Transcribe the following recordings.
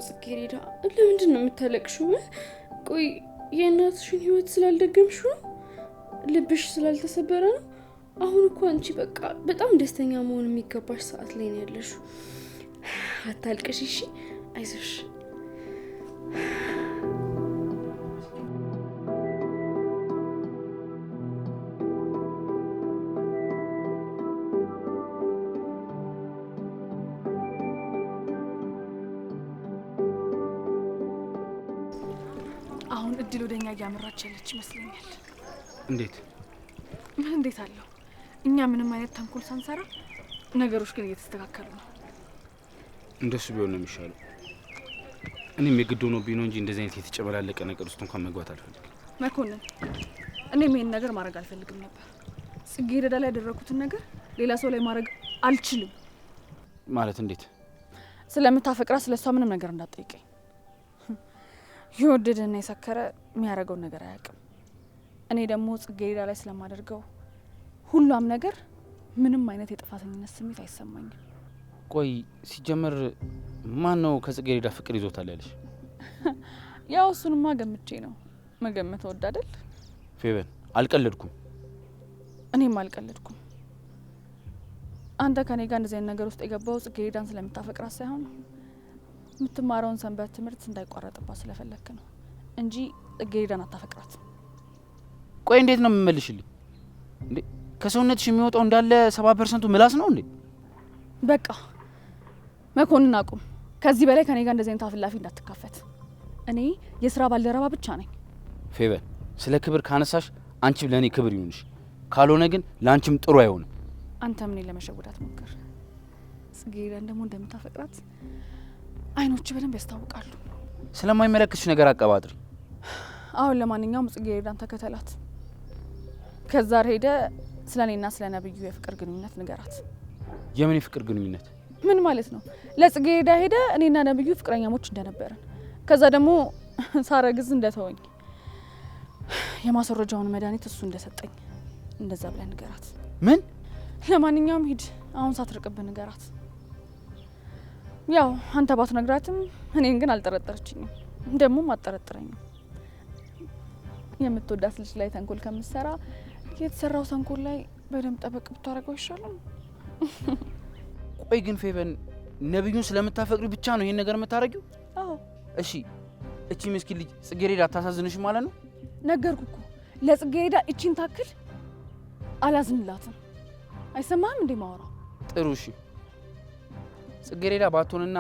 ጽጌረዳ? ለምንድን ነው የምታለቅሽው? ቆይ የእናትሽን ህይወት ስላልደገምሽው? ልብሽ ስላልተሰበረ ነው? አሁን እኮ አንቺ በቃ በጣም ደስተኛ መሆን የሚገባሽ ሰዓት ላይ ነው ያለሽው። አታልቅሽ እሺ? አይዞሽ። አሁን እድል ወደኛ ያመራች ያለች ይመስለኛል። እንዴት? ምን እንዴት አለው? እኛ ምንም አይነት ተንኮል ሳንሰራ ነገሮች ግን እየተስተካከሉ ነው። እንደሱ ቢሆን ነው የሚሻለው። እኔም የግድ ሆኖብኝ ነው እንጂ እንደዚህ አይነት የተጨበላለቀ ነገር ውስጥ እንኳን መግባት አልፈልግም። መኮንን፣ እኔም ይሄን ነገር ማድረግ አልፈልግም ነበር። ጽጌረዳ ላይ ያደረኩትን ነገር ሌላ ሰው ላይ ማድረግ አልችልም። ማለት እንዴት? ስለምታፈቅራ ስለሷ ምንም ነገር እንዳትጠይቀኝ። የወደደና የሰከረ የሚያደርገውን ነገር አያውቅም። እኔ ደግሞ ጽጌረዳ ላይ ስለማደርገው ሁሉም ነገር ምንም አይነት የጥፋተኝነት ስሜት አይሰማኝም። ቆይ ሲጀመር ማን ነው ከጽጌረዳ ፍቅር ይዞታል ያለሽ? ያው እሱንማ ገምቼ ነው። መገመት ወድ አይደል? ፌቨን፣ አልቀለድኩም። እኔም አልቀለድኩም። አንተ ከኔ ጋር እንደዚህ ነገር ውስጥ የገባው ጽጌረዳን ስለምታፈቅራት ሳይሆን የምትማረውን ሰንበት ትምህርት እንዳይቋረጥባት ስለፈለክ ነው እንጂ ጽጌረዳን አታፈቅራት። ቆይ እንዴት ነው የምመልሽልኝ እንዴ? ከሰውነትሽ የሚወጣው እንዳለ 70% ምላስ ነው እንዴ? በቃ መኮንን አቁም። ከዚህ በላይ ከኔ ጋር እንደዚህ አይነት አፍላፊ እንዳትካፈት። እኔ የስራ ባልደረባ ብቻ ነኝ። ፌቨን፣ ስለ ክብር ካነሳሽ አንቺ ለኔ ክብር ይሁንሽ፣ ካልሆነ ግን ላንቺም ጥሩ አይሆንም። አንተ ምን ለመሸወዳት ሞክር። ጽጌረዳን ደግሞ እንደምታፈቅራት አይኖች በደንብ ያስታውቃሉ። ስለማይመለከትሽ ነገር አቀባጥሪ። አሁን ለማንኛውም ጽጌረዳን ተከተላት። ከዛ ሄደ ስለኔና ስለ ነብዩ የፍቅር ግንኙነት ንገራት። የምን የፍቅር ግንኙነት? ምን ማለት ነው? ለጽጌረዳ ሄደ እኔና ነብዩ ፍቅረኛሞች እንደነበረን፣ ከዛ ደግሞ ሳረግዝ እንደተወኝ፣ የማስወረጃውን መድኃኒት እሱ እንደሰጠኝ እንደዛ ብለህ ንገራት። ምን? ለማንኛውም ሂድ አሁን ሳትርቅብህ ንገራት። ያው አንተ ባትነግራትም እኔን ግን አልጠረጠረችኝም፣ ደግሞም አትጠረጥረኝም። የምትወዳት ልጅ ላይ ተንኮል ከምትሰራ የተሰራው ተንኮል ላይ በደንብ ጠበቅ ብታረገው ይሻላል። ቆይ ግን ፌቨን፣ ነብዩን ስለምታፈቅሪ ብቻ ነው ይሄን ነገር የምታረጊው? አዎ። እሺ እቺ ምስኪን ልጅ ጽጌረዳ አታሳዝንሽም ማለት ነው? ነገርኩ እኮ ለጽጌረዳ እቺን ታክል አላዝንላትም። አይሰማህም እንዴ ማወራው? ጥሩ እሺ፣ ጽጌረዳ ባትሆንና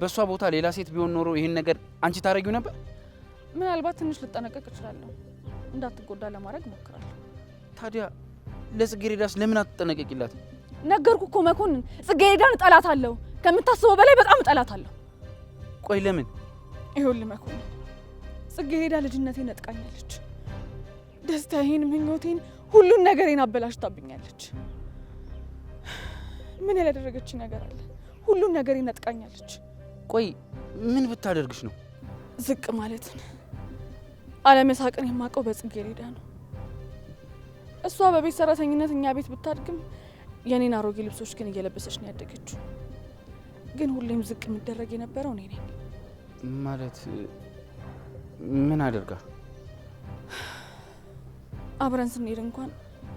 በሷ ቦታ ሌላ ሴት ቢሆን ኖሮ ይሄን ነገር አንቺ ታረጊው ነበር? ምናልባት ትንሽ ልጠነቀቅ እችላለሁ፣ እንዳትጎዳ ለማድረግ እሞክራለሁ። ታዲያ ለጽጌረዳስ ለምን አትጠነቀቂላት? ነገርኩ እኮ መኮንን፣ ጽጌረዳን እጠላታለሁ፣ ከምታስበው በላይ በጣም እጠላታለሁ። ቆይ ለምን? ይኸውልህ መኮንን፣ ጽጌረዳ ልጅነቴን ነጥቃኛለች። ደስታዬን፣ ምኞቴን፣ ሁሉን ነገሬን አበላሽታብኛለች። ምን ያላደረገችኝ ነገር አለ? ሁሉን ነገሬን ነጥቃኛለች። ቆይ ምን ብታደርግሽ ነው? ዝቅ ማለትን፣ አለመሳቅን የማውቀው በጽጌረዳ ነው። እሷ በቤት ሰራተኝነት እኛ ቤት ብታድግም የኔን አሮጌ ልብሶች ግን እየለበሰች ነው ያደገችው። ግን ሁሌም ዝቅ የሚደረግ የነበረው እኔ ነኝ። ማለት ምን አደርጋ? አብረን ስንሄድ እንኳን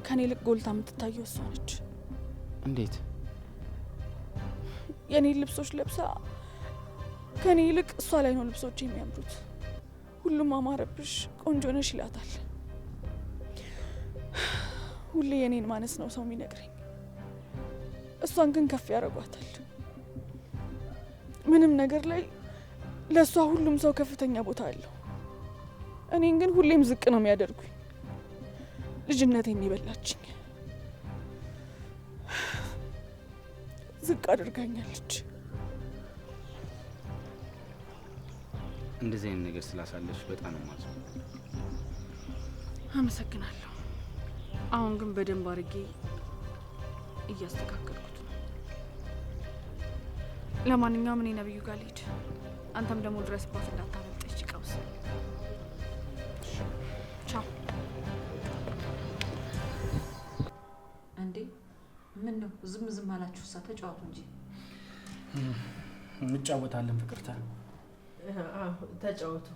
ከኔ ይልቅ ጎልታ የምትታየው እሷ ነች። እንዴት? የኔን ልብሶች ለብሳ ከኔ ይልቅ እሷ ላይ ነው ልብሶች የሚያምሩት። ሁሉም አማረብሽ፣ ቆንጆ ነሽ ይላታል። ሁሌ የኔን ማነስ ነው ሰው የሚነግረኝ። እሷን ግን ከፍ ያደርጓታል። ምንም ነገር ላይ ለእሷ ሁሉም ሰው ከፍተኛ ቦታ አለው። እኔን ግን ሁሌም ዝቅ ነው የሚያደርጉኝ። ልጅነቴን ይበላችኝ፣ ዝቅ አድርጋኛለች። እንደዚህ አይነት ነገር ስላሳለፍሽ በጣም ነው ማዝነው። አመሰግናለሁ። አሁን ግን በደንብ አድርጌ እያስተካከልኩት ነው። ለማንኛውም እኔ ነብዩ ጋር ልሂድ፣ አንተም ደግሞ ድረስባት እንዳታመልጠች ቀውስ። ቻው። እንዴ ምን ነው ዝም ዝም አላችሁ? ተጫወቱ እንጂ። እንጫወታለን ፍቅርታ። ተጫወቱ።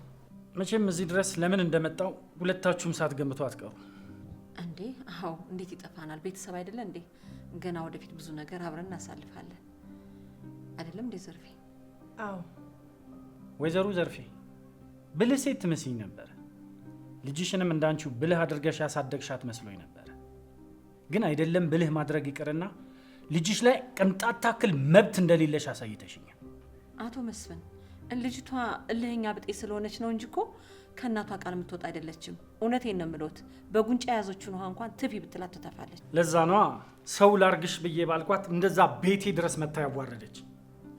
መቼም እዚህ ድረስ ለምን እንደመጣው ሁለታችሁም ሳትገምቱ አትቀሩ እንዴ? አዎ፣ እንዴት ይጠፋናል? ቤተሰብ አይደለ እንዴ? ገና ወደፊት ብዙ ነገር አብረን እናሳልፋለን አይደለም እንዴ ዘርፌ? አዎ። ወይዘሮ ዘርፌ ብልህ ሴት ትመስኝ ነበር። ልጅሽንም እንዳንቺው ብልህ አድርገሽ ያሳደግሻት መስሎኝ ነበር። ግን አይደለም ብልህ ማድረግ ይቅርና ልጅሽ ላይ ቅንጣት ታክል መብት እንደሌለሽ አሳይተሽኛል። አቶ መስፍን ልጅቷ እልህኛ ብጤ ስለሆነች ነው እንጂ እኮ ከእናቷ ቃል የምትወጣ አይደለችም። እውነቴን ነው የምሎት። በጉንጫ የያዘችውን ውሃ እንኳን ትፊ ብትላት ትተፋለች። ለዛ ነዋ ሰው ላርግሽ ብዬ ባልኳት እንደዛ ቤቴ ድረስ መታ ያዋረደች።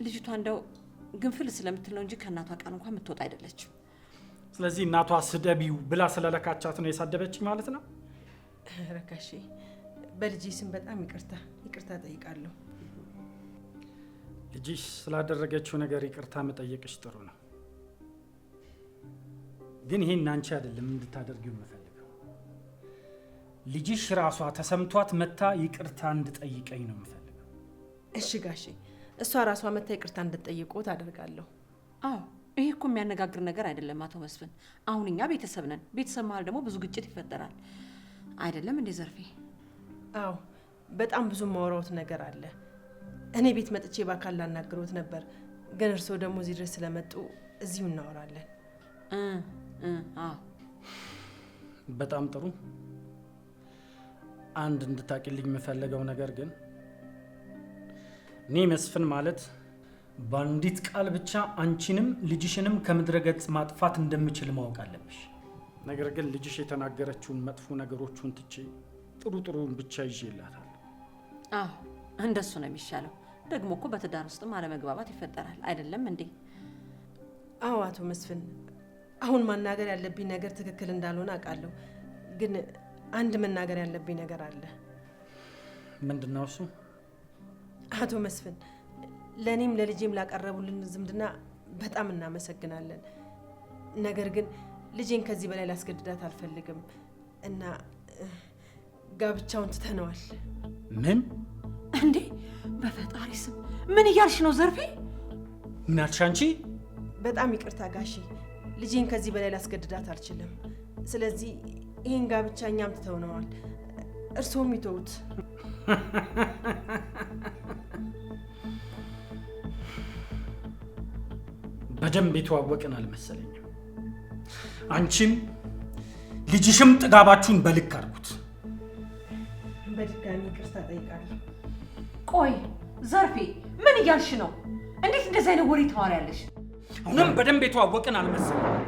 ልጅቷ እንደው ግንፍል ስለምትል ነው እንጂ ከእናቷ ቃል እንኳን የምትወጣ አይደለችም። ስለዚህ እናቷ ስደቢው ብላ ስለለካቻት ነው የሳደበች ማለት ነው። ረካሼ በልጄ ስም በጣም ይቅርታ ጠይቃለሁ። ልጅሽ ስላደረገችው ነገር ይቅርታ መጠየቅሽ ጥሩ ነው። ግን ይሄን አንቺ አይደለም እንድታደርጊው የምፈልገው። ልጅሽ ራሷ ተሰምቷት መታ ይቅርታ እንድጠይቀኝ ነው የምፈልገው። እሺ ጋሼ፣ እሷ ራሷ መታ ይቅርታ እንድትጠይቁት አደርጋለሁ። አዎ፣ ይሄ እኮ የሚያነጋግር ነገር አይደለም አቶ መስፍን። አሁን እኛ ቤተሰብ ነን። ቤተሰብ መሀል ደግሞ ብዙ ግጭት ይፈጠራል አይደለም እንዴ ዘርፌ? አዎ፣ በጣም ብዙ ማውራውት ነገር አለ። እኔ ቤት መጥቼ ባካል ላናግሮት ነበር፣ ግን እርስዎ ደግሞ እዚህ ድረስ ስለመጡ እዚሁ እናወራለን። አዎ፣ በጣም ጥሩ። አንድ እንድታቂልኝ የምፈልገው ነገር ግን እኔ መስፍን ማለት በአንዲት ቃል ብቻ አንቺንም ልጅሽንም ከምድረ ገጽ ማጥፋት እንደምችል ማወቅ አለብሽ። ነገር ግን ልጅሽ የተናገረችውን መጥፎ ነገሮቹን ትቼ ጥሩን ብቻ ይዤላታለሁ። አዎ፣ እንደሱ ነው የሚሻለው። ደግሞ እኮ በትዳር ውስጥም አለመግባባት ይፈጠራል አይደለም እንዴ? አዎ አቶ መስፍን፣ አሁን ማናገር ያለብኝ ነገር ትክክል እንዳልሆነ አውቃለሁ፣ ግን አንድ መናገር ያለብኝ ነገር አለ። ምንድነው እሱ? አቶ መስፍን፣ ለእኔም ለልጄም ላቀረቡልን ዝምድና በጣም እናመሰግናለን። ነገር ግን ልጄን ከዚህ በላይ ላስገድዳት አልፈልግም እና ጋብቻውን ትተነዋል። ምን እንዴ? በፈጣሪ ስም ምን እያልሽ ነው ዘርፌ? ምን አልሽ አንቺ? በጣም ይቅርታ ጋሼ፣ ልጄን ከዚህ በላይ ላስገድዳት አልችልም። ስለዚህ ይህን ጋብቻ እኛም ትተውነዋል፣ እርስዎም ይተውት። በደንብ የተዋወቅን አልመሰለኝም። አንቺም ልጅሽም ጥጋባችሁን በልክ አድርጉት። በድጋሚ ይቅርታ ጠይቃለሁ። ቆይ ዘርፌ ምን እያልሽ ነው? እንዴት እንደዚህ አይነት ወሬ ታወሪያለሽ? አሁንም በደንብ የተዋወቅን አልመሰለኝም።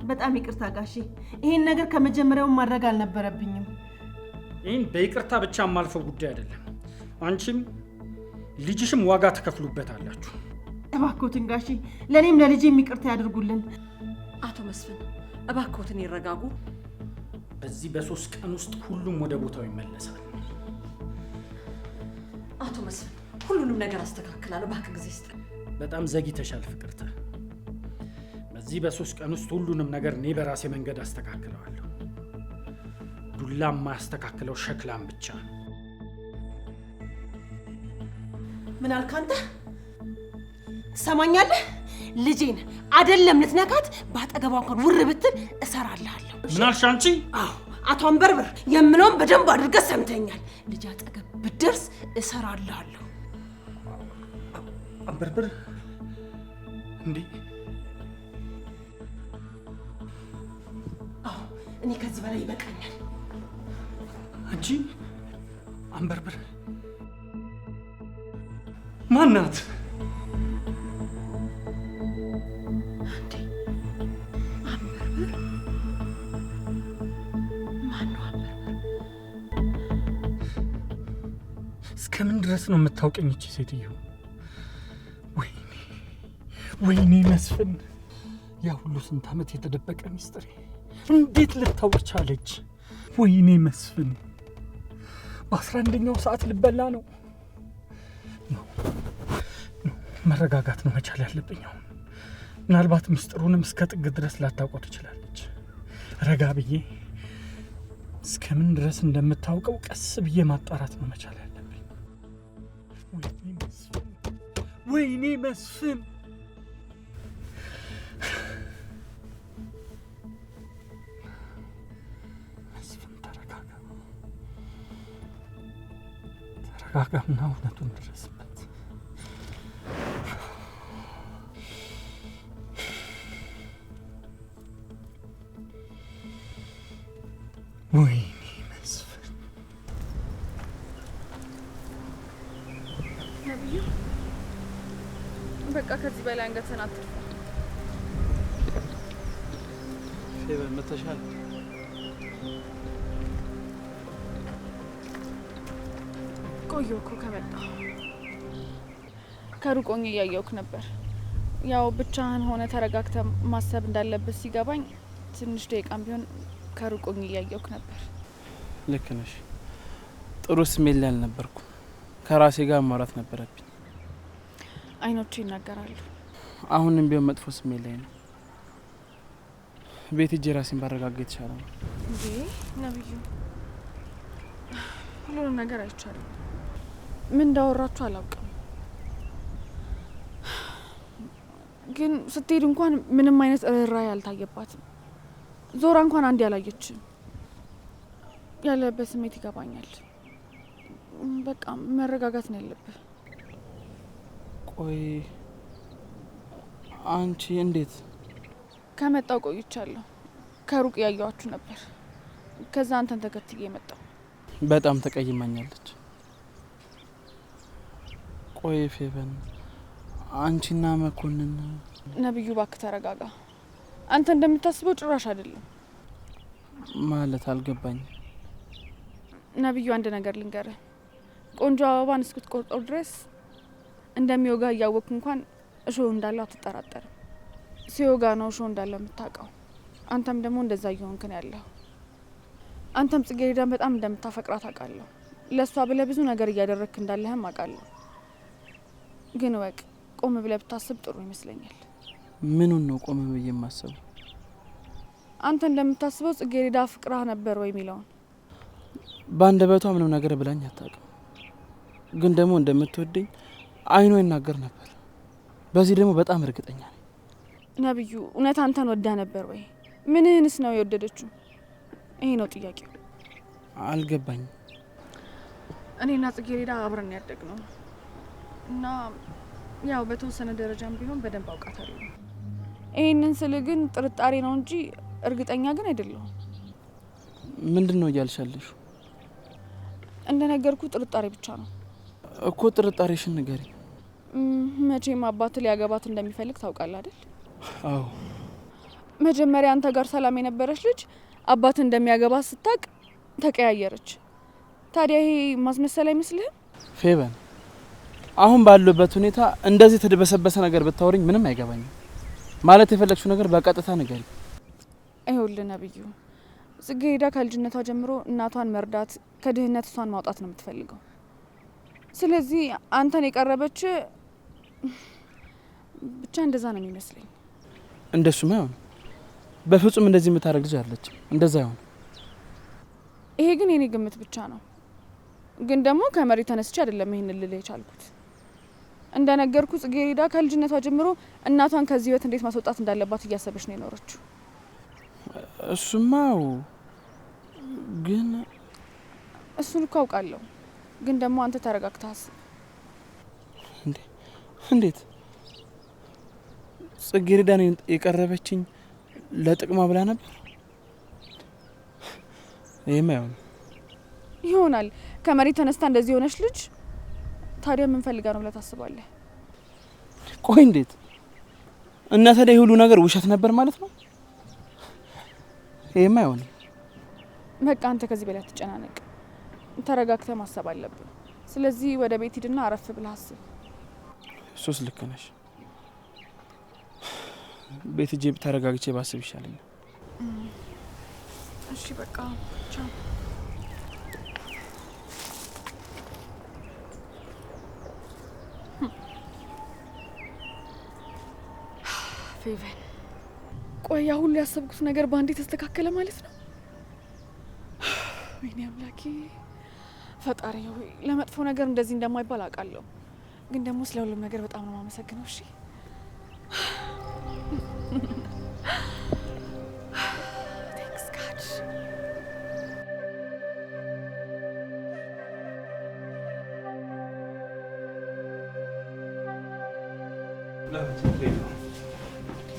በጣም ይቅርታ ጋሼ፣ ይሄን ነገር ከመጀመሪያው ማድረግ አልነበረብኝም። ይህን በይቅርታ ብቻ የማልፈው ጉዳይ አይደለም። አንቺም ልጅሽም ዋጋ ተከፍሉበታላችሁ። እባክዎትን ጋሼ፣ ለእኔም ለልጄም ይቅርታ ያድርጉልን። አቶ መስፍን እባክዎትን ይረጋጉ። በዚህ በ3 ቀን ውስጥ ሁሉም ወደ ቦታው ይመለሳል። አቶ መስፍን ሁሉንም ነገር አስተካክላለሁ፣ እባክህ ጊዜ ስጥ። በጣም ዘግይተሻል ፍቅርተ። በዚህ በ3 ቀን ውስጥ ሁሉንም ነገር እኔ በራሴ መንገድ አስተካክለዋለሁ። ዱላም ማያስተካክለው ሸክላም ብቻ ነው። ምን አልክ አንተ? ትሰማኛለህ? ልጄን አይደለም ልትነካት፣ በአጠገቧ እንኳን ውር ብትል እሰራልሃለሁ። ምን አልሽ አንቺ? አዎ አቶ አንበርብር የምለውን በደንብ አድርገህ ሰምተኛል። ልጅ አጠገብ ብትደርስ እሰራልሃለሁ። አንበርብር እንዴ? አዎ እኔ ከዚህ በላይ ይበቃኛል። አንቺ አንበርብር ማናት? እስከምን ድረስ ነው የምታውቀኝ እቺ ሴትዮ? ወይኔ መስፍን፣ ያ ሁሉ ስንት ዓመት የተደበቀ ሚስጥሬ እንዴት ልታውቅ ቻለች? ወይኔ መስፍን፣ በ11ኛው ሰዓት ልበላ ነው። መረጋጋት ነው መቻል ያለብኝ። አሁን ምናልባት ሚስጥሩንም እስከ ጥግ ድረስ ላታውቀው ትችላለች። ረጋ ብዬ እስከምን ድረስ እንደምታውቀው ቀስ ብዬ ማጣራት ነው መቻል ያለብኝ። ወይኔ መስፍን፣ ወይኔ መስፍን። እንረጋጋና እውነቱን እንድረስበት። ወይኔ መስፍን ነብዩ፣ በቃ ከዚህ በላይ አንገትህን አትድፋ። ፌቨን መተሻል። ቆየሁ እኮ ከመጣ ከሩቅ ሆኜ እያየሁህ ነበር። ያው ብቻህን ሆነ ተረጋግተህ ማሰብ እንዳለበት ሲገባኝ ትንሽ ደቂቃም ቢሆን ከሩቅ ሆኜ እያየሁህ ነበር። ልክ ነሽ። ጥሩ ስሜት ላይ አልነበርኩም። ከራሴ ጋር ማውራት ነበረብኝ። አይኖቹ ይናገራሉ። አሁንም ቢሆን መጥፎ ስሜት ላይ ነው። ቤት ሄጄ ራሴን ባረጋጋ የተሻለ ነው። እንዴ ነብዩ፣ ሁሉንም ነገር አይቻልም። ምን እንዳወራችሁ አላውቅም፣ ግን ስትሄድ እንኳን ምንም አይነት ርኅራኄ አልታየባትም። ዞራ እንኳን አንድ ያላየችም። ያለበት ስሜት ይገባኛል። በቃ መረጋጋት ነው ያለብህ። ቆይ አንቺ እንዴት? ከመጣው ቆይቻለሁ። ከሩቅ ያየዋችሁ ነበር። ከዛ አንተን ተከትዬ መጣው። በጣም ተቀይማኛለች። ቆይ ፌቨን፣ አንቺና መኮንን? ነብዩ እባክህ ተረጋጋ። አንተ እንደምታስበው ጭራሽ አይደለም። ማለት አልገባኝም። ነብዩ፣ አንድ ነገር ልንገርህ። ቆንጆ አበባን እስክትቆርጠው ድረስ እንደሚወጋ እያወቅክ እንኳን እሾህ እንዳለው አትጠራጠርም። ሲወጋ ነው እሾህ እንዳለው የምታውቀው። አንተም ደግሞ እንደዛ እየሆንክ ነው ያለው። አንተም ጽጌረዳን በጣም እንደምታፈቅራት አውቃለሁ። ለእሷ ብለህ ብዙ ነገር እያደረግክ እንዳለህም አውቃለሁ። ግን ወቅ ቆም ብለህ ብታስብ ጥሩ ይመስለኛል። ምኑን ነው ቆም ብዬ የማስበው? አንተ እንደምታስበው ጽጌረዳ ፍቅራ ነበር ወይ የሚለውን። በአንደበቷ ምንም ነገር ብላኝ አታውቅም። ግን ደግሞ እንደምትወደኝ አይኗ ይናገር ነበር። በዚህ ደግሞ በጣም እርግጠኛ ነኝ። ነብዩ፣ እውነት አንተን ወዳ ነበር ወይ? ምንህንስ ነው የወደደችው? ይሄ ነው ጥያቄው። አልገባኝም። እኔና ጽጌረዳ አብረን ያደግ ነው እና ያው በተወሰነ ደረጃም ቢሆን በደንብ አውቃታለሁ። ይሄንን ስል ግን ጥርጣሬ ነው እንጂ እርግጠኛ ግን አይደለሁም። ምንድን ነው እያልሻለሽ? እንደነገርኩ ጥርጣሬ ብቻ ነው እኮ። ጥርጣሬሽን ንገሪ። መቼም አባት ሊያገባት እንደሚፈልግ ታውቃለህ አይደል? አዎ። መጀመሪያ አንተ ጋር ሰላም የነበረች ልጅ አባት እንደሚያገባት ስታቅ ተቀያየረች። ታዲያ ይሄ ማስመሰል አይመስልህም? ፌቨን፣ አሁን ባለበት ሁኔታ እንደዚህ የተደበሰበሰ ነገር ብታወሪኝ ምንም አይገባኝም። ማለት የፈለግሽው ነገር በቀጥታ ንገሪ። ይኸውልህ ነብዩ፣ ጽጌረዳ ከልጅነቷ ጀምሮ እናቷን መርዳት፣ ከድህነት እሷን ማውጣት ነው የምትፈልገው። ስለዚህ አንተን የቀረበች ብቻ እንደዛ ነው የሚመስለኝ። እንደሱማ አይሆንም። በፍጹም እንደዚህ የምታደርግ ልጅ አለች። እንደዛ አይሆንም። ይሄ ግን የኔ ግምት ብቻ ነው። ግን ደግሞ ከመሬት ተነስቼ አይደለም ይሄን ልልህ የቻልኩት። እንደነገርኩ ጽጌረዳ ከልጅነቷ ጀምሮ እናቷን ከዚህ ህይወት እንዴት ማስወጣት እንዳለባት እያሰበች ነው የኖረችው። እሱማው ግን እሱን እኮ አውቃለሁ። ግን ደግሞ አንተ ተረጋግተህ አስብ። እንዴት? ጽጌረዳን የቀረበችኝ ለጥቅማ ብላ ነበር? ይሄማ አይሆንም። ይሆናል። ከመሬት ተነስታ እንደዚህ የሆነች ልጅ ታዲያ ምን ፈልጋ ነው ብለህ ታስባለህ? ቆይ እንዴት? እና ታዲያ ሁሉ ነገር ውሸት ነበር ማለት ነው? ይሄማ አይሆንም። በቃ አንተ ከዚህ በላይ አትጨናነቅ። ተረጋግተህ ማሰብ አለብን። ስለዚህ ወደ ቤት ሂድና አረፍ ብለህ አስብ። እሱስ ልክ ነሽ። ቤት ሂጄ ተረጋግቼ ባስብ ይሻለኛል። እሺ በቃ ቻው። ፌቨን፣ ቆይ ሁሉ ያሰብኩት ነገር በአንዴ ተስተካከለ ማለት ነው? ወይኔ አምላኬ፣ ፈጣሪ ሆይ፣ ለመጥፎ ነገር እንደዚህ እንደማይባል አውቃለሁ። ግን ደግሞ ስለ ሁሉም ነገር በጣም ነው የማመሰግነው። እሺ ቴንክስ ጋድ።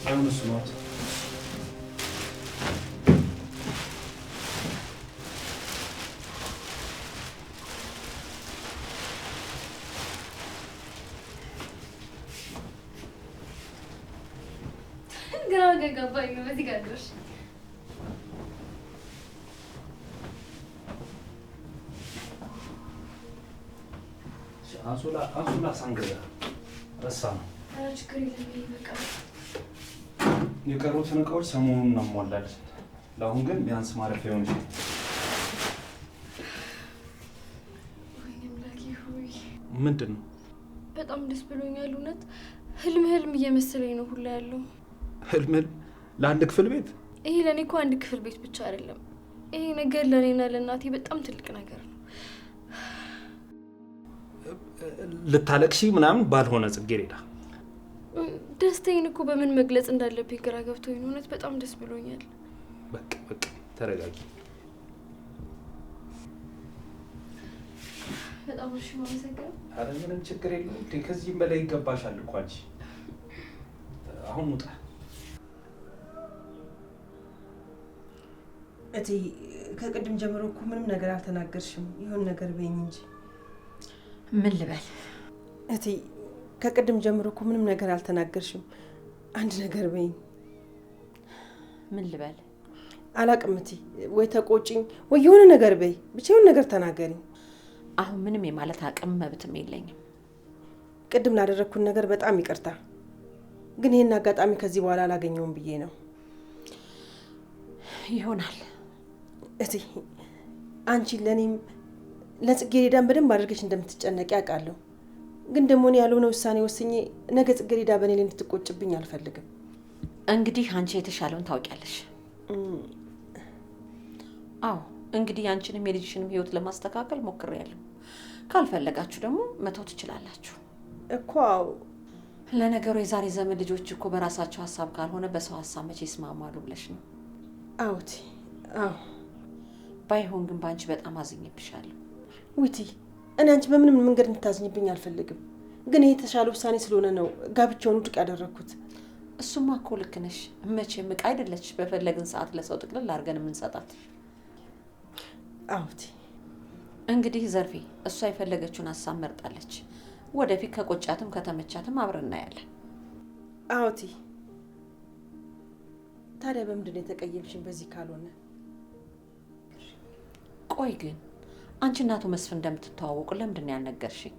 አሁን እሱ ነው ግራ ገባኝ። በዚህ ጋር ድረስ አንሶላ ሳንገዛ ረሳ ነው። ኧረ ችግር የለም። በቃ የቀሩትን እቃዎች ሰሞኑን እናሟላለን። ለአሁን ግን ቢያንስ ማረፊያ ይሆን ይችላል። ወይኔ አምላኬ ሆይ ምንድን ነው? በጣም ደስ ብሎኛል። እውነት ህልም እየመሰለኝ ነው ሁላ ያለው። ህልም ለአንድ ክፍል ቤት? ይሄ ለእኔ እኮ አንድ ክፍል ቤት ብቻ አይደለም። ይሄ ነገር ለእኔና ለእናቴ በጣም ትልቅ ነገር ነው። ልታለቅሺ ምናምን ባልሆነ ጽጌረዳ፣ ደስታዬን እኮ በምን መግለጽ እንዳለብኝ ግራ ገብቶኝ ነው። እውነት በጣም ደስ ብሎኛል። በቃ ተረጋጊ። በጣም እሺ፣ ማመሰግነው። ኧረ ምንም ችግር የለውም። ከዚህም በላይ ይገባሻል እኮ አንቺ። አሁን ውጣ። እቴ ከቅድም ጀምሮ እኮ ምንም ነገር አልተናገርሽም። ይሁን ነገር በይኝ እንጂ። ምን ልበል እቴ? ከቅድም ጀምሮ እኮ ምንም ነገር አልተናገርሽም። አንድ ነገር በይኝ። ምን ልበል? አላቅም እቴ። ወይ ተቆጭኝ ወይ የሆነ ነገር በይ። ብቻ የሆነ ነገር ተናገሪኝ። አሁን ምንም የማለት አቅም መብትም የለኝም። ቅድም ላደረግኩን ነገር በጣም ይቅርታ፣ ግን ይህን አጋጣሚ ከዚህ በኋላ አላገኘውም ብዬ ነው። ይሆናል እቴ፣ አንቺ ለእኔም ለጽጌረዳን በደንብ አድርገሽ እንደምትጨነቂ አውቃለሁ። ግን ደግሞ እኔ ያልሆነ ውሳኔ ወስኜ ነገ ጽጌረዳ በእኔ ላይ እንድትቆጭብኝ አልፈልግም። እንግዲህ አንቺ የተሻለውን ታውቂያለሽ። አዎ እንግዲህ አንቺንም የልጅሽንም ህይወት ለማስተካከል ሞክሬያለሁ። ካልፈለጋችሁ ደግሞ መተው ትችላላችሁ እኮ። ለነገሩ የዛሬ ዘመን ልጆች እኮ በራሳቸው ሀሳብ ካልሆነ በሰው ሀሳብ መቼ ይስማማሉ ብለሽ ነው? አዎቲ፣ አዎ። ባይሆን ግን በአንቺ በጣም አዝኜብሻለሁ ዊቲ። እኔ አንቺ በምንም መንገድ እንድታዝኝብኝ አልፈልግም። ግን ይሄ የተሻለ ውሳኔ ስለሆነ ነው ጋብቻውን ውድቅ ያደረግኩት። እሱማ እኮ ልክ ነሽ። መቼም ዕቃ አይደለች በፈለግን ሰዓት ለሰው ጥቅልል አድርገን የምንሰጣት። አዎቲ። እንግዲህ ዘርፌ እሷ የፈለገችውን ሀሳብ መርጣለች። ወደፊት ከቆጫትም ከተመቻትም አብረን እናያለን። አዎቲ። ታዲያ በምንድን ነው የተቀየምሽኝ? በዚህ ካልሆነ ቆይ ግን አንቺ እና አቶ መስፍን እንደምትተዋወቁ ለምንድን ነው ያልነገርሽኝ?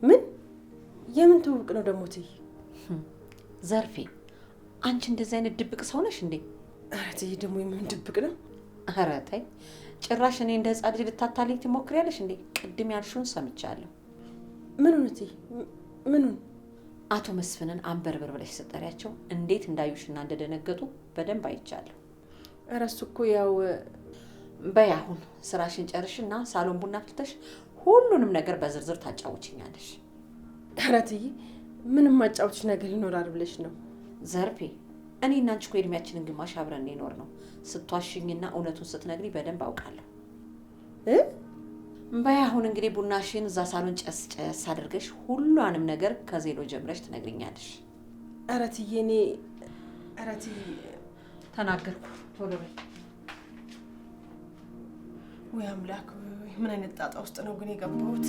ምን የምን ትውውቅ ነው ደግሞ? ትይ ዘርፌ አንቺ እንደዚህ አይነት ድብቅ ሰው ነሽ እንዴ? ኧረ ትይ ደግሞ የምን ድብቅ ነው? ኧረ ተይ ጭራሽ እኔ እንደ ህፃን ልጅ ልታታልኝ ትሞክሪያለሽ እንዴ? ቅድም ያልሽውን ሰምቻለሁ። ምኑን እትይ? ምኑን? አቶ መስፍንን አንበርበር ብለሽ ስጠሪያቸው እንዴት እንዳዩሽና እንደደነገጡ በደንብ አይቻለሁ። ኧረ እሱ እኮ ያው በይ አሁን ስራሽን ጨርሽና ሳሎን ቡና ፍልተሽ ሁሉንም ነገር በዝርዝር ታጫውችኛለሽ። ኧረ ትይ ምንም ማጫወትሽ ነገር ይኖራል ብለሽ ነው? ዘርፌ እኔ እና አንቺ እኮ የእድሜያችንን ግማሽ አብረን የኖር ነው። ስትዋሽኝና እውነቱን ስትነግሪ በደንብ አውቃለሁ። በይ አሁን እንግዲህ ቡናሽን እዛ ሳሎን ጨስ ጨስ አድርገሽ ሁሉንም ነገር ከዜሮ ጀምረሽ ትነግሪኛለሽ። ኧረ ትዬ እኔ ኧረ ትይ ተናገርኩ። ቶሎ በይ። ወይ አምላክ፣ ምን አይነት ጣጣ ውስጥ ነው ግን የገባሁት?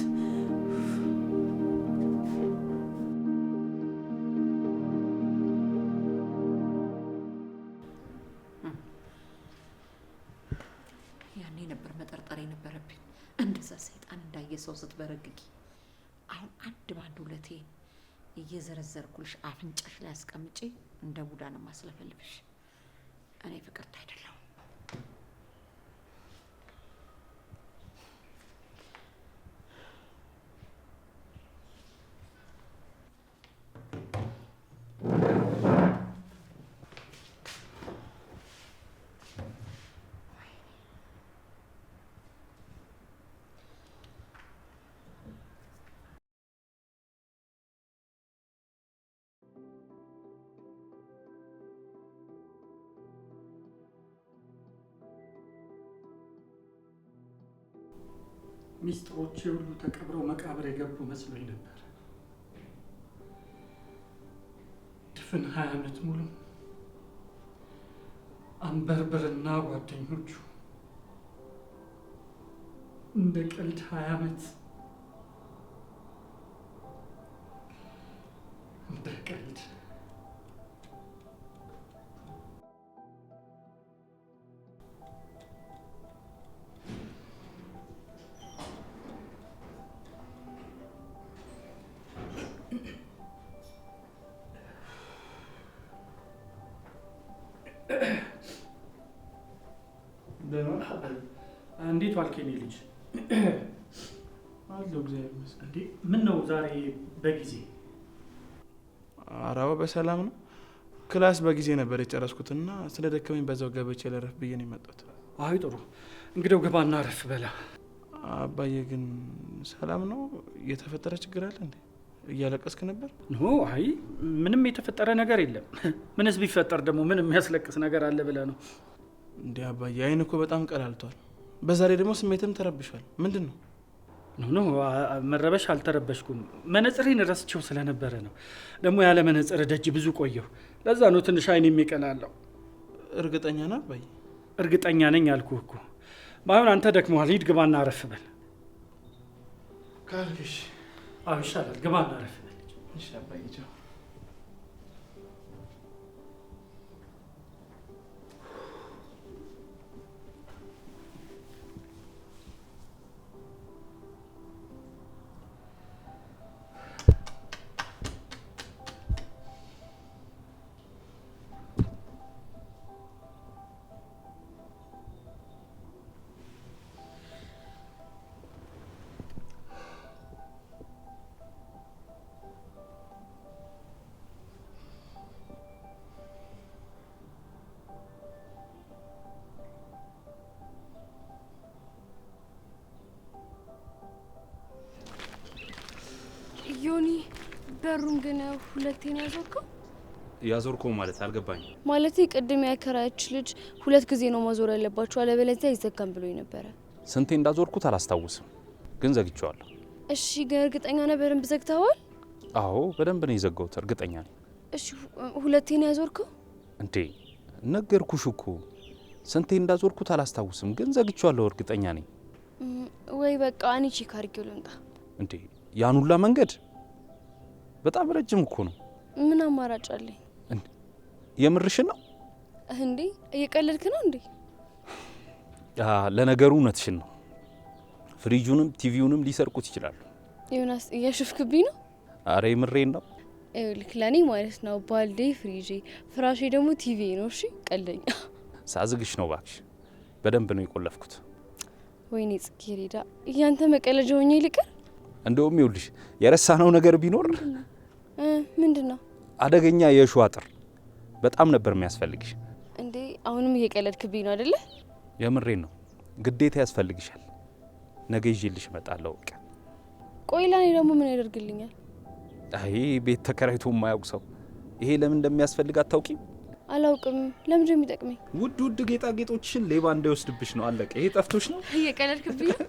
ያኔ ነበር መጠርጠር የነበረብኝ። እንደዛ ሰይጣን እንዳየ ሰው ስትበረግጊ። አሁን አንድ ባንድ ሁለቴ እየዘረዘርኩልሽ አፍንጫሽ ላይ አስቀምጬ እንደ ቡዳ ነው ማስለፈልፍሽ። እኔ ፍቅርት አይደለሁም። ሚስጥሮቼ ሁሉ ተቀብረው መቃብር የገቡ መስሎኝ ነበር። ድፍን 20 ዓመት ሙሉ አንበርብርና ጓደኞቹ እንደ ቀልድ 20 ዓመት እንደ ቀልድ እንዴት ዋልክ የኔ ልጅ? አለሁ እግዚአብሔር ይመስገን። እንዴ ምን ነው ዛሬ በጊዜ? ኧረ በሰላም ነው። ክላስ በጊዜ ነበር የጨረስኩትና ስለ ደከመኝ በዛው ገብቼ ልረፍ ብዬ ነው የመጣሁት። አይ ጥሩ፣ እንግዲያው ግባና አረፍ በላ። አባዬ ግን ሰላም ነው? የተፈጠረ ችግር አለ እንዴ? እያለቀስክ ነበር? ኖ አይ ምንም የተፈጠረ ነገር የለም። ምንስ ቢፈጠር ደግሞ ምን የሚያስለቅስ ነገር አለ ብለህ ነው? እንዴ አባዬ አይን እኮ በጣም ቀላልቷል። በዛ ላይ ደግሞ ስሜትም ተረብሿል። ምንድን ነው? ኖ መረበሽ አልተረበሽኩም። መነጽሬን ረስቼው ስለነበረ ነው። ደግሞ ያለ መነጽር ደጅ ብዙ ቆየሁ። ለዛ ነው ትንሽ አይን የሚቀላለው። እርግጠኛ ነህ አባዬ? እርግጠኛ ነኝ አልኩህ እኮ። ባይሆን አንተ ደክመዋል፣ ሂድ ግባና አረፍ በል። ካልሽ አዎ ይሻላል፣ ግባና አረፍ በል። እሺ አባዬ ቻው። ዮኒ በሩን ግን ሁለቴ ነው ያዞርከው? ያዞርከው ማለት አልገባኝ። ማለቴ ቅድም ያከራች ልጅ 2 ጊዜ ነው ማዞር ያለባችሁ አለበለዚያ ይዘጋም ብሎኝ ነበረ። ስንቴ እንዳዞርኩት አላስታውስም፣ ግን ዘግቼዋለሁ። እሺ ግን እርግጠኛ ነህ በደንብ ዘግተዋል? አዎ በደንብ ነው የዘጋሁት፣ እርግጠኛ ነኝ። እሺ ሁለቴ ነው ያዞርከው? እንዴ ነገርኩሽ እኮ ስንቴ እንዳዞርኩት አላስታውስም፣ ግን ዘግቼዋለሁ፣ እርግጠኛ ነኝ። ወይ በቃ እኔ ቼክ አድርጌው ልምጣ። እንዴ ያን ሁላ መንገድ በጣም ረጅም እኮ ነው። ምን አማራጭ አለኝ? የምርሽን ነው እንዴ? እየቀለድክ ነው እንዴ? ለነገሩ እውነትሽን ነው። ፍሪጁንም ቲቪውንም ሊሰርቁት ይችላሉ። ዮናስ እያሾፍክብኝ ነው? አረ የምሬን ነው። ይኸውልህ ለእኔ ማለት ነው ባልዴ ፍሪጄ፣ ፍራሼ ደግሞ ቲቪ ነው። እሺ ቀልደኛ። ሳዝግሽ ነው እባክሽ፣ በደንብ ነው የቆለፍኩት። ወይኔ ጽጌረዳ፣ እያንተ መቀለጃ ሆኜ ልቀር። እንደውም ይኸውልሽ የረሳነው ነገር ቢኖር ምንድን ነው? አደገኛ የእሾህ አጥር በጣም ነበር የሚያስፈልግሽ። እንዴ አሁንም እየቀለድክብኝ ነው አይደለ? የምሬን ነው፣ ግዴታ ያስፈልግሻል። ነገ ይዤልሽ እመጣለሁ። በቃ ቆይ ለኔ ደግሞ ምን ያደርግልኛል? አይ ቤት ተከራይቶ የማያውቅ ሰው ይሄ ለምን እንደሚያስፈልግ አታውቂም? አላውቅም። ለምን እንደሚጠቅመኝ? ውድ ውድ ጌጣጌጦችሽን ሌባ እንዳይወስድብሽ ነው። አለቀ። ይሄ ጠፍቶሽ ነው? እየቀለድክብኝ ነው።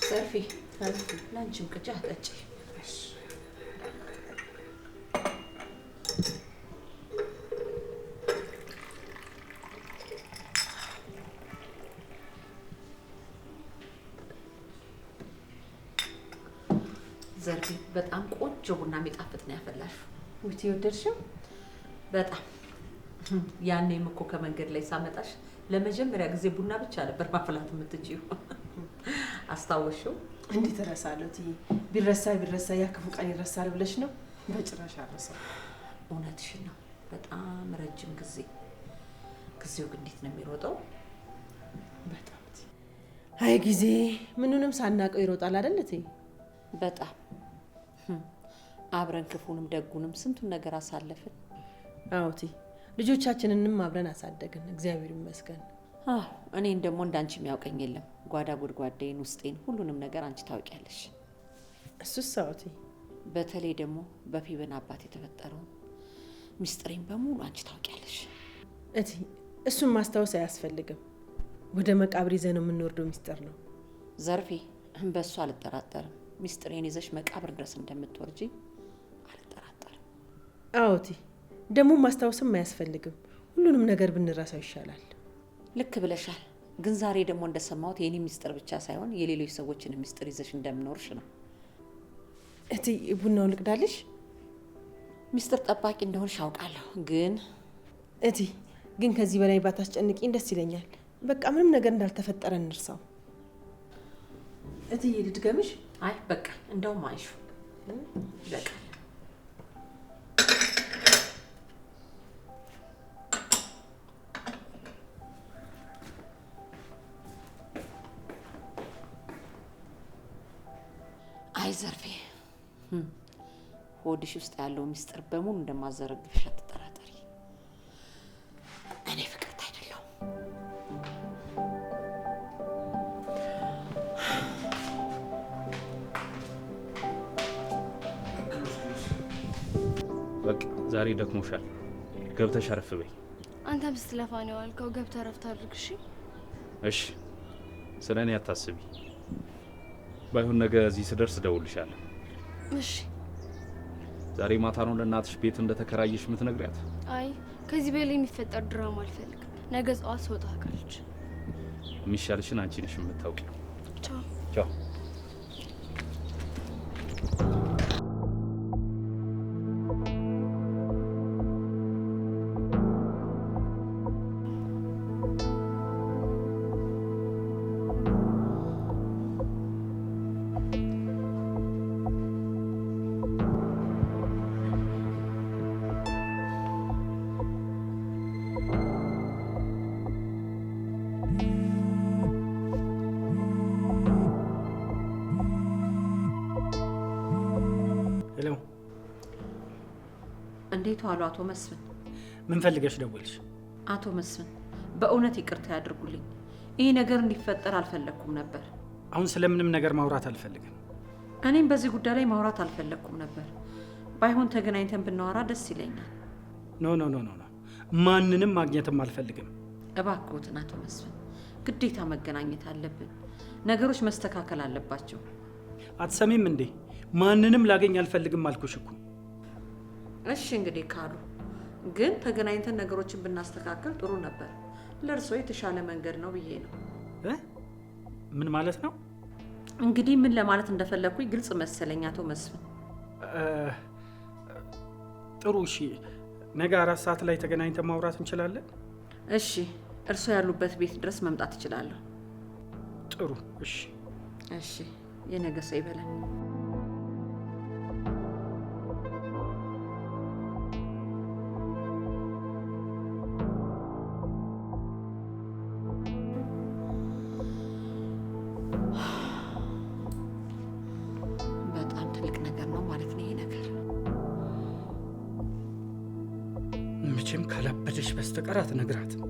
ዘርፌ ላንቺም ቅጫ ጠጪ። ዘርፌ በጣም ቆንጆ ቡና የሚጣፍጥ ነው ያፈላሽው። ውት የወደድሽው? በጣም ያኔም እኮ ከመንገድ ላይ ሳመጣሽ ለመጀመሪያ ጊዜ ቡና ብቻ ነበር ማፍላት የምትችይው። አስታወሽው? እንዴት እረሳለሁ? ቢረሳ ቢረሳ ያ ክፉ ቀን ይረሳል ብለሽ ነው? በጭራሽ አልረሳም። እውነትሽን ነው። በጣም ረጅም ጊዜ። ጊዜው ግን እንዴት ነው የሚሮጠው? በጣም አይ ጊዜ ምኑንም ሳናቀው ይሮጣል አይደል? በጣም አብረን ክፉንም ደጉንም ስንቱን ነገር አሳለፍን። አዎቲ ልጆቻችንንም አብረን አሳደግን። እግዚአብሔር ይመስገን። አዎ እኔን ደግሞ እንዳንቺ የሚያውቀኝ የለም። ጓዳ ጉድጓዴን፣ ውስጤን፣ ሁሉንም ነገር አንቺ ታውቂያለሽ። እሱስ አዎቲ በተለይ ደግሞ በፊበን አባት የተፈጠረው ሚስጥሬን በሙሉ አንቺ ታውቂያለሽ። እቲ እሱን ማስታወስ አያስፈልግም። ወደ መቃብር ይዘህ ነው የምንወርደው። ሚስጥር ነው ዘርፌ። በእሱ አልጠራጠርም። ሚስጥሬን ይዘሽ መቃብር ድረስ እንደምትወርጂ አልጠራጠርም። አዎ እቲ ደግሞ ማስታወስም አያስፈልግም። ሁሉንም ነገር ብንረሳው ይሻላል። ልክ ብለሻል። ግን ዛሬ ደግሞ እንደሰማሁት የኔ ሚስጥር ብቻ ሳይሆን የሌሎች ሰዎችን ሚስጥር ይዘሽ እንደምኖርሽ ነው። እቲ ቡናውን ልቅዳልሽ? ሚስጥር ጠባቂ እንደሆንሽ አውቃለሁ። ግን እቲ ግን ከዚህ በላይ ባታስጨንቂኝ ደስ ይለኛል። በቃ ምንም ነገር እንዳልተፈጠረ እንርሳው። እትዬ ልድገምሽ? አይ በቃ እንደውም አይሹ በቃ አይ ዘርፌ፣ ሆድሽ ውስጥ ያለው ሚስጥር በሙሉ እንደማዘረግፍሽ አትጠራጠሪ። እኔ ፍቅርት አይደለሁም። በቃ ዛሬ ደክሞሻል፣ ገብተሽ አረፍ በይ። አንተም ስትለፋ ነው ያልከው። ገብተህ ረፍት አድርግ። እሺ፣ ስለ እኔ አታስቢ። ባይሆን ነገ እዚህ ስደርስ እደውልልሻለሁ። እሺ። ዛሬ ማታ ነው ለእናትሽ ቤት እንደተከራየሽ የምትነግሪያት? አይ ከዚህ በላይ የሚፈጠር ድራማ አልፈልግም። ነገ ጠዋት ስወጣ ካለች የሚሻልሽን አንቺ ነሽ የምታውቂው። ቻው ቻው። እንዴት ዋሉ አቶ መስፍን? ምን ፈልገሽ ደወልሽ? አቶ መስፍን በእውነት ይቅርታ ያድርጉልኝ። ይህ ነገር እንዲፈጠር አልፈለግኩም ነበር። አሁን ስለምንም ነገር ማውራት አልፈልግም። እኔም በዚህ ጉዳይ ላይ ማውራት አልፈለግኩም ነበር። ባይሆን ተገናኝተን ብናወራ ደስ ይለኛል። ኖ ኖ ኖ ኖ፣ ማንንም ማግኘትም አልፈልግም። እባክዎትን አቶ መስፍን፣ ግዴታ መገናኘት አለብን። ነገሮች መስተካከል አለባቸው። አትሰሚም እንዴ? ማንንም ላገኝ አልፈልግም አልኩሽ እኮ። እሺ እንግዲህ ካሉ ግን ተገናኝተን ነገሮችን ብናስተካከል ጥሩ ነበር። ለእርስዎ የተሻለ መንገድ ነው ብዬ ነው። ምን ማለት ነው? እንግዲህ ምን ለማለት እንደፈለግኩኝ ግልጽ መሰለኝ አቶ መስፍን። ጥሩ እሺ፣ ነገ 4 ሰዓት ላይ ተገናኝተን ማውራት እንችላለን? እሺ፣ እርስዎ ያሉበት ቤት ድረስ መምጣት እችላለሁ። ጥሩ እሺ። እሺ፣ የነገ ሰው ይበለን። መቼም ካላበደሽ በስተቀር አትነግራትም።